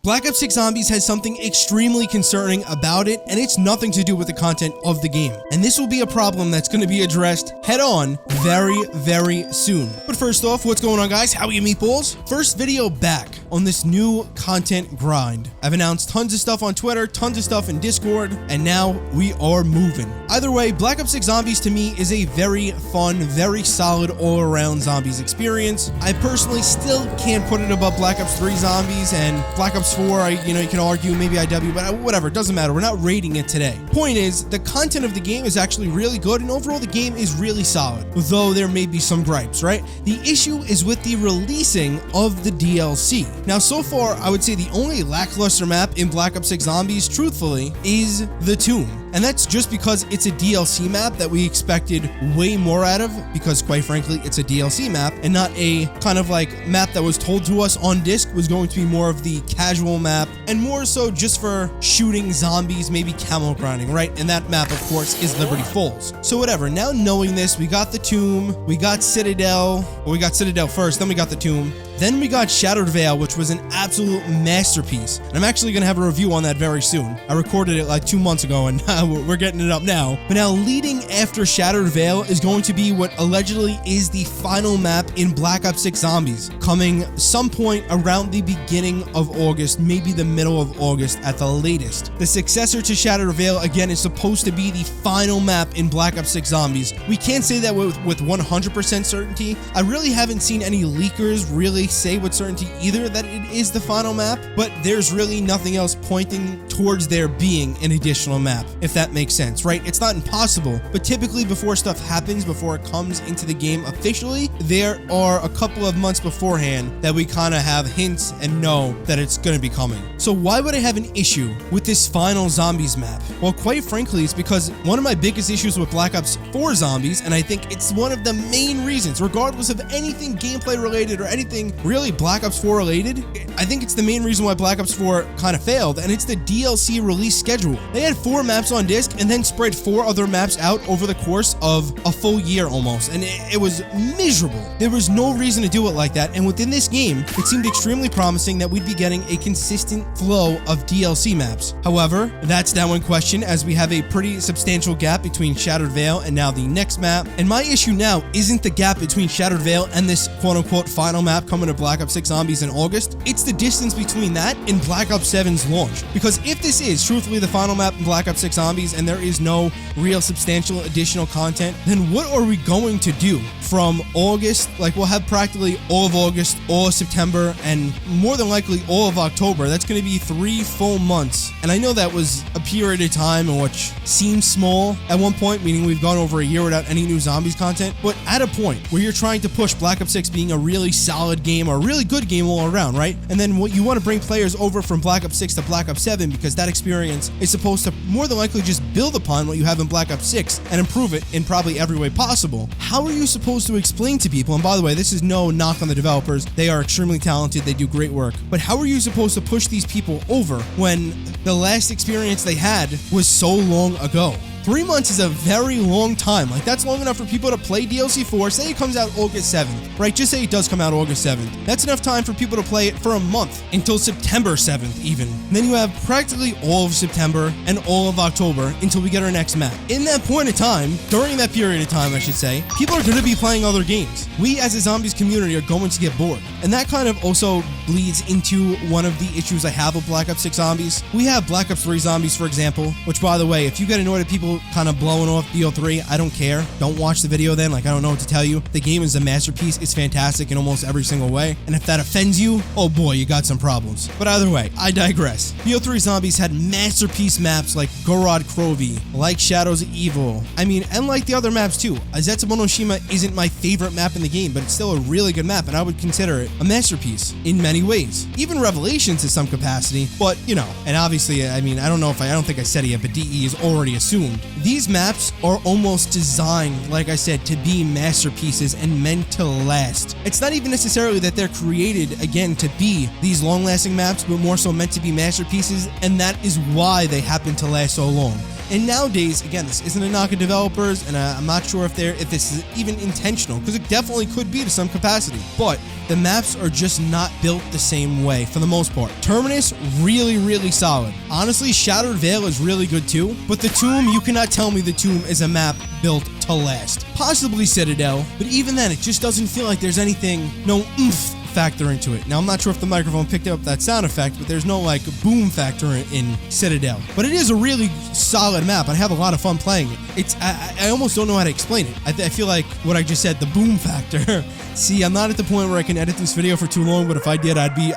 Black Ops 6 Zombies has something extremely concerning about it, and it's nothing to do with the content of the game. And this will be a problem that's going to be addressed head-on very, very soon. But first off, what's going on, guys? How are you, meatballs? First video back on this new content grind. I've announced tons of stuff on Twitter, tons of stuff in Discord, and now we are moving. Either way, Black Ops 6 Zombies to me is a very fun, very solid all-around zombies experience. I personally still can't put it above Black Ops 3 Zombies and Black Ops 4, you can argue maybe IW, but whatever, it doesn't matter. We're not rating it today. Point is, the content of the game is actually really good, and overall the game is really solid, though there may be some gripes, right? The issue is with the releasing of the DLC. Now, so far, I would say the only lackluster map in Black Ops 6 Zombies, truthfully, is the Tomb. And that's just because it's a DLC map that we expected way more out of, because quite frankly, it's a DLC map and not a kind of like map that was told to us on disc was going to be more of the casual map and more so just for shooting zombies, maybe camo grinding, right? And that map, of course, is Liberty Falls. So whatever, now knowing this, we got the Tomb, we got Citadel, well, we got Citadel first, then we got the Tomb. Then we got Shattered Veil, which was an absolute masterpiece. And I'm actually going to have a review on that very soon. I recorded it like 2 months ago, and we're getting it up now. But now leading after Shattered Veil is going to be what allegedly is the final map in Black Ops 6 Zombies, coming some point around the beginning of August, maybe the middle of August at the latest. The successor to Shattered Veil, again, is supposed to be the final map in Black Ops 6 Zombies. We can't say that with 100% certainty. I really haven't seen any leakers really say with certainty either that it is the final map, but there's really nothing else pointing towards there being an additional map, if that makes sense, right? It's not impossible, but typically before stuff happens, before it comes into the game officially, there are a couple of months beforehand that we kind of have hints and know that it's going to be coming. So why would I have an issue with this final Zombies map? Well, quite frankly, it's because one of my biggest issues with Black Ops 4 Zombies, and I think it's one of the main reasons, regardless of anything gameplay related or anything really Black Ops 4 related, I think it's the main reason why Black Ops 4 kind of failed, and it's the DLC release schedule. They had 4 maps on disc and then spread 4 other maps out over the course of a full year almost, and it was miserable. There was no reason to do it like that, and within this game, it seemed extremely promising that we'd be getting a consistent flow of DLC maps. However, that's now in question as we have a pretty substantial gap between Shattered Veil and now the next map, and my issue now isn't the gap between Shattered Veil and this quote-unquote final map coming to Black Ops 6 Zombies in August. It's the distance between that and Black Ops 7's launch. Because if this is truthfully the final map in Black Ops 6 Zombies and there is no real substantial additional content, then what are we going to do from August? Like, we'll have practically all of August, all of September, and more than likely all of October. That's going to be 3 full months. And I know that was a period of time in which seems small at one point, meaning we've gone over a year without any new Zombies content, but at a point where you're trying to push Black Ops 6 being a really solid game or a really good game all around, right? And then what you want to bring players over from Black Ops 6 to Black Ops 7 because that experience is supposed to more than likely just build upon what you have in Black Ops 6 and improve it in probably every way possible. How are you supposed to explain to people, and by the way, this is no knock on the developers, they are extremely talented, they do great work, but how are you supposed to push these people over when the last experience they had was so long ago? 3 months is a very long time. Like, that's long enough for people to play DLC 4. Say it comes out August 7th, right? Just say it does come out August 7th. That's enough time for people to play it for a month, until September 7th even. And then you have practically all of September and all of October until we get our next map. In that point of time, during that period of time, I should say, people are going to be playing other games. We as a Zombies community are going to get bored. And that kind of also bleeds into one of the issues I have with Black Ops 6 Zombies. We have Black Ops 3 Zombies, for example, which, by the way, if you get annoyed at people kind of blowing off BO3, I don't care. Don't watch the video then, like, I don't know what to tell you. The game is a masterpiece. It's fantastic in almost every single way. And if that offends you, oh boy, you got some problems. But either way, I digress. BO3 Zombies had masterpiece maps like Gorod Krovi, like Shadows of Evil. I mean, and like the other maps too. Azetsumono Shima isn't my favorite map in the game, but it's still a really good map, and I would consider it a masterpiece in many ways. Even Revelations to some capacity, but you know, and obviously, I mean, I don't think I said it yet, but DE is already assumed. These maps are almost designed, like I said, to be masterpieces and meant to last. It's not even necessarily that they're created, again, to be these long-lasting maps, but more so meant to be masterpieces, and that is why they happen to last so long. And nowadays, again, this isn't a knock at developers, and I'm not sure if this is even intentional, because it definitely could be to some capacity, but the maps are just not built the same way for the most part. Terminus, really, really solid. Honestly, Shattered Vale is really good too, but the Tomb, you cannot tell me the Tomb is a map built to last. Possibly Citadel, but even then, it just doesn't feel like there's anything, no oomph factor into it. Now, I'm not sure if the microphone picked up that sound effect, but there's no like boom factor in Citadel. But it is a really solid map. I have a lot of fun playing it. I almost don't know how to explain it. I feel like what I just said, the boom factor. See, I'm not at the point where I can edit this video for too long, but if I did, I'd be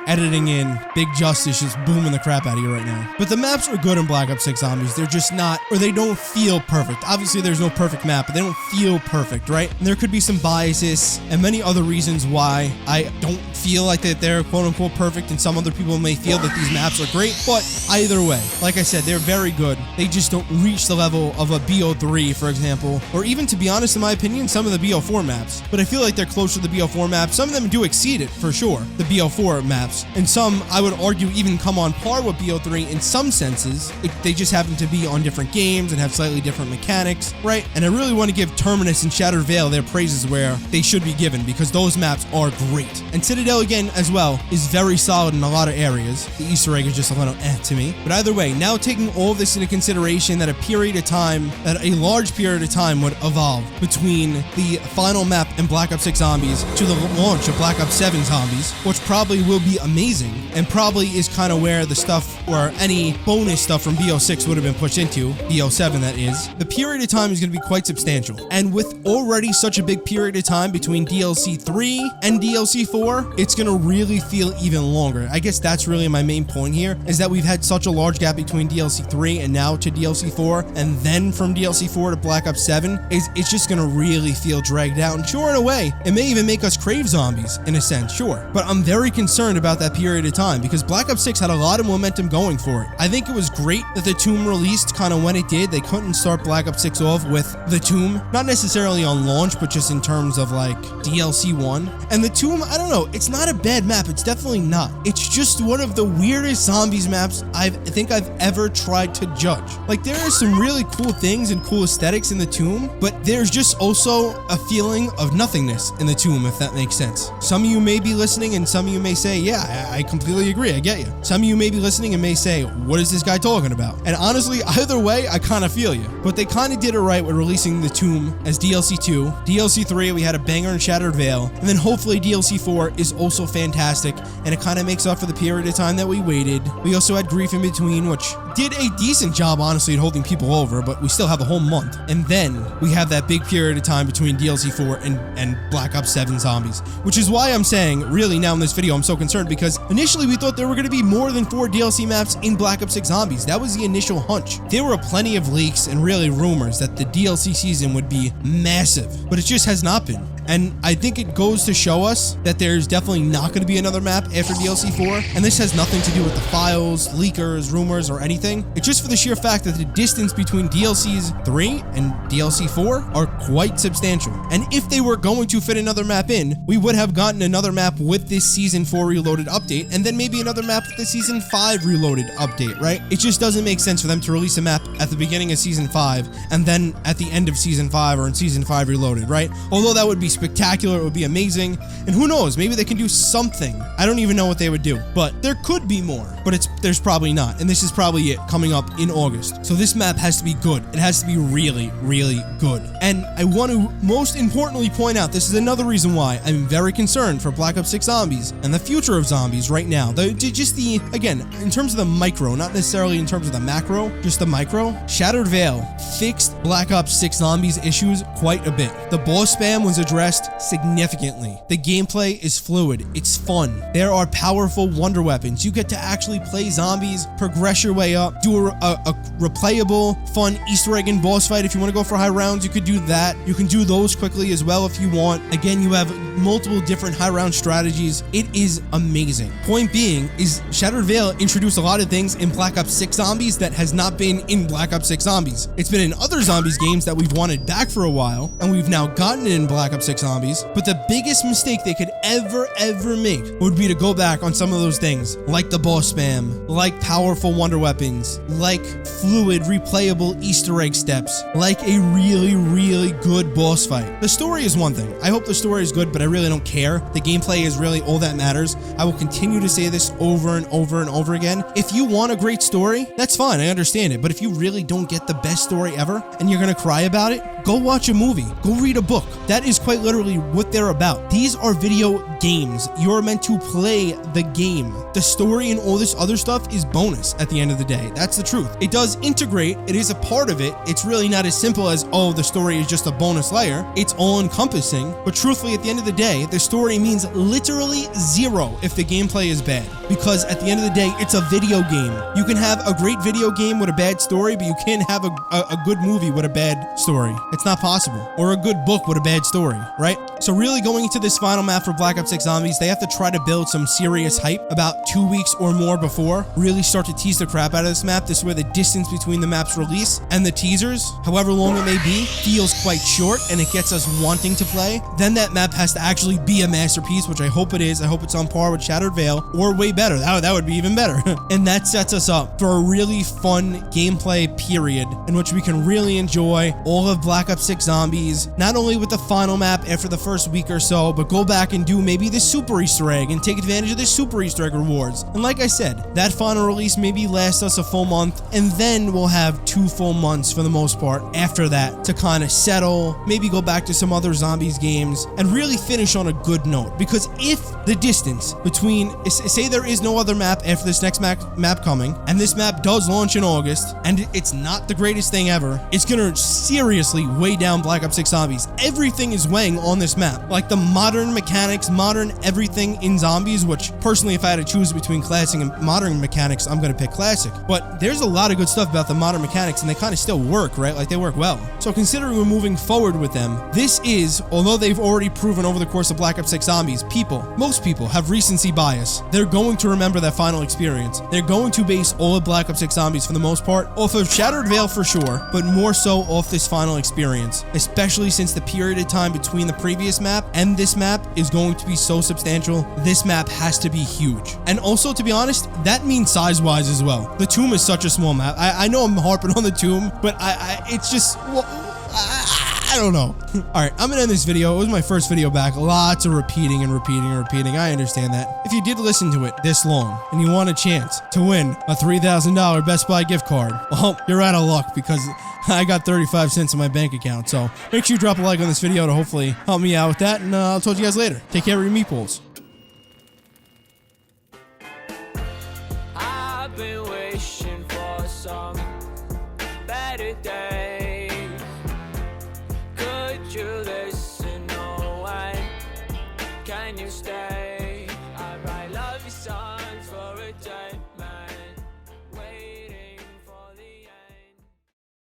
editing in Big Justice, just booming the crap out of you right now. But the maps are good in Black Ops 6 Zombies. They're just not, or they don't feel perfect. Obviously, there's no perfect map, but they don't feel perfect, right? And there could be some biases and many other reasons why I don't feel like that they're quote-unquote perfect, and some other people may feel that these maps are great, but either way, like I said, they're very good. They just don't reach the level of a BO3, for example, or even, to be honest, in my opinion, some of the BO4 maps. But I feel like they're closer to the BO4 maps. Some of them do exceed it, for sure, the BO4 maps, and some, I would argue, even come on par with BO3 in some senses. They just happen to be on different games and have slightly different mechanics, right? And I really want to give Terminus and Shattered Vale their praises where they should be given, because those maps are great. And Citadel, again, as well, is very solid in a lot of areas. The Easter egg is just a little to me. But either way, now taking all of this into consideration, that a large period of time would evolve between the final map in Black Ops 6 Zombies to the launch of Black Ops 7 Zombies, which probably will be amazing, and probably is kind of where the stuff, or any bonus stuff from BO6 would have been pushed into, BO7 that is. The period of time is going to be quite substantial. And with already such a big period of time between DLC 3 and DLC 4, it's going to really feel even longer. I guess that's really my main point here, is that we've had such a large gap between DLC 3 and now to DLC 4, and then from DLC 4 to Black Ops 7, it's just going to really feel dragged out. And sure, in a way, it may even make us crave zombies, in a sense, sure. But I'm very concerned about that period of time, because Black Ops 6 had a lot of momentum going for it. I think it was great that the Tomb released kind of when it did. They couldn't start Black Ops 6 off with the Tomb, not necessarily on launch, but just in terms of like DLC 1. And the Tomb, I don't know, it's not a bad map. It's definitely not. It's just one of the weirdest zombies maps I think I've ever tried to judge. Like, there are some really cool things and cool aesthetics in the Tomb, but there's just also a feeling of nothingness in the Tomb, if that makes sense. Some of you may be listening and some of you may say, yeah, I completely agree, I get you. Some of you may be listening and may say, what is this guy talking about? And honestly, either way, I kind of feel you. But they kind of did it right with releasing the Tomb as DLC 2. DLC 3, we had a banger in Shattered Vale, and then hopefully DLC 4 is also fantastic, and it kind of makes up for the period of time that we waited. We also had Grief in between, which did a decent job, honestly, at holding people over, but we still have a whole month. And then we have that big period of time between DLC 4 and Black Ops 7 Zombies, which is why I'm saying, really now in this video, I'm so concerned, because initially we thought there were going to be more than 4 DLC maps in Black Ops 6 Zombies. That was the initial hunch. There were plenty of leaks and really rumors that the DLC season would be massive, but it just has not been. And I think it goes to show us that there's definitely not going to be another map after DLC 4, and this has nothing to do with the files, leakers, rumors, or anything. It's just for the sheer fact that the distance between DLCs 3 and DLC 4 are quite substantial. And if they were going to fit another map in, we would have gotten another map with this Season 4 Reloaded update, and then maybe another map with the Season 5 Reloaded update, right? It just doesn't make sense for them to release a map at the beginning of Season 5, and then at the end of Season 5 or in Season 5 Reloaded, right? Although that would be spectacular, it would be amazing, and who knows, maybe they can do something. I don't even know what they would do, but there could be more, but there's probably not, and this is probably it coming up in August. So this map has to be good. It has to be really, really good. And I want to most importantly point out, this is another reason why I'm very concerned for Black Ops 6 Zombies and the future of zombies right now. Again, in terms of the micro, not necessarily in terms of the macro, just the micro, Shattered Vale fixed Black Ops 6 Zombies issues quite a bit. The boss spam was addressed significantly. The gameplay is fluid. It's fun. There are powerful wonder weapons. You get to actually play zombies, progress your way up, do a replayable, fun Easter egg and boss fight. If you want to go for high rounds, you could do that. You can do those quickly as well if you want. Again, you have multiple different high round strategies. It is amazing. Point being is Shattered Veil introduced a lot of things in Black Ops 6 Zombies that has not been in Black Ops 6 Zombies. It's been in other Zombies games that we've wanted back for a while, and we've now gotten it in Black Ops 6 Zombies. But the biggest mistake they could ever make would be to go back on some of those things, like the boss spam, like powerful wonder weapons, like fluid replayable Easter egg steps, like a really good boss fight. The story is one thing. I hope the story is good, but I really don't care. The gameplay is really all that matters. I will continue to say this over and over again. If you want a great story, that's fine. I understand it. But if you really don't get the best story ever and you're gonna cry about it, go watch a movie. Go read a book. That is quite literally what they're about. These are video games. You're meant to play the game. The story and all this other stuff is bonus at the end of the day. That's the truth. It does integrate. It is a part of it. It's really not as simple as, oh, the story is just a bonus layer. It's all encompassing. But truthfully, at the end of the day, the story means literally zero if the gameplay is bad. Because at the end of the day, it's a video game. You can have a great video game with a bad story, but you can't have a good movie with a bad story. It's not possible. Or a good book with a bad story, right? So really going into this final map for Black Ops 6 Zombies, they have to try to build some serious hype about 2 weeks or more before, really start to tease the crap out of this map. This is where the distance between the map's release and the teasers, however long it may be, feels quite short, and it gets us wanting to play. Then that map has to actually be a masterpiece, which I hope it is. I hope it's on par with Shattered Veil, or way better. That would be even better. And that sets us up for a really fun gameplay period in which we can really enjoy all of Black Ops 6 Zombies, not only with the final map after the first week or so, but go back and do maybe the super Easter egg and take advantage of the super Easter egg rewards. And like I said, that final release maybe lasts us a full month, and then we'll have 2 full months for the most part after that to kind of settle, maybe go back to some other Zombies games, and really finish on a good note. Because if the distance between, say there is no other map after this next map coming, and this map does launch in August, and it's not the greatest thing ever, it's gonna seriously weigh down Black Ops 6 Zombies. Everything is weighing on this map. Like the modern mechanics, modern everything in Zombies, which personally, if I had to choose between classic and modern mechanics, I'm gonna pick classic. But there's a lot of good stuff about the modern mechanics, and they kind of still work, right? Like they work well. So considering we're moving forward with them, this is, although they've already proven over the course of Black Ops 6 Zombies, most people have recency bias. They're going to remember that final experience. They're going to base all of Black Ops 6 Zombies for the most part off of Shattered Veil for sure, but more so off this final experience, especially since the period of time between the previous map and this map is going to be so substantial. This map has to be huge. And also, to be honest, that means size-wise as well. The Tomb is such a small map. I know I'm harping on the Tomb, but it's just, well, I don't know. All right, I'm gonna end this video. It was my first video back. Lots of repeating. I understand that. If you did listen to it this long and you want a chance to win a $3,000 Best Buy gift card, well, you're out of luck because I got 35 cents in my bank account. So make sure you drop a like on this video to hopefully help me out with that. And I'll talk to you guys later. Take care of your meatballs. I've been wishing for some better days.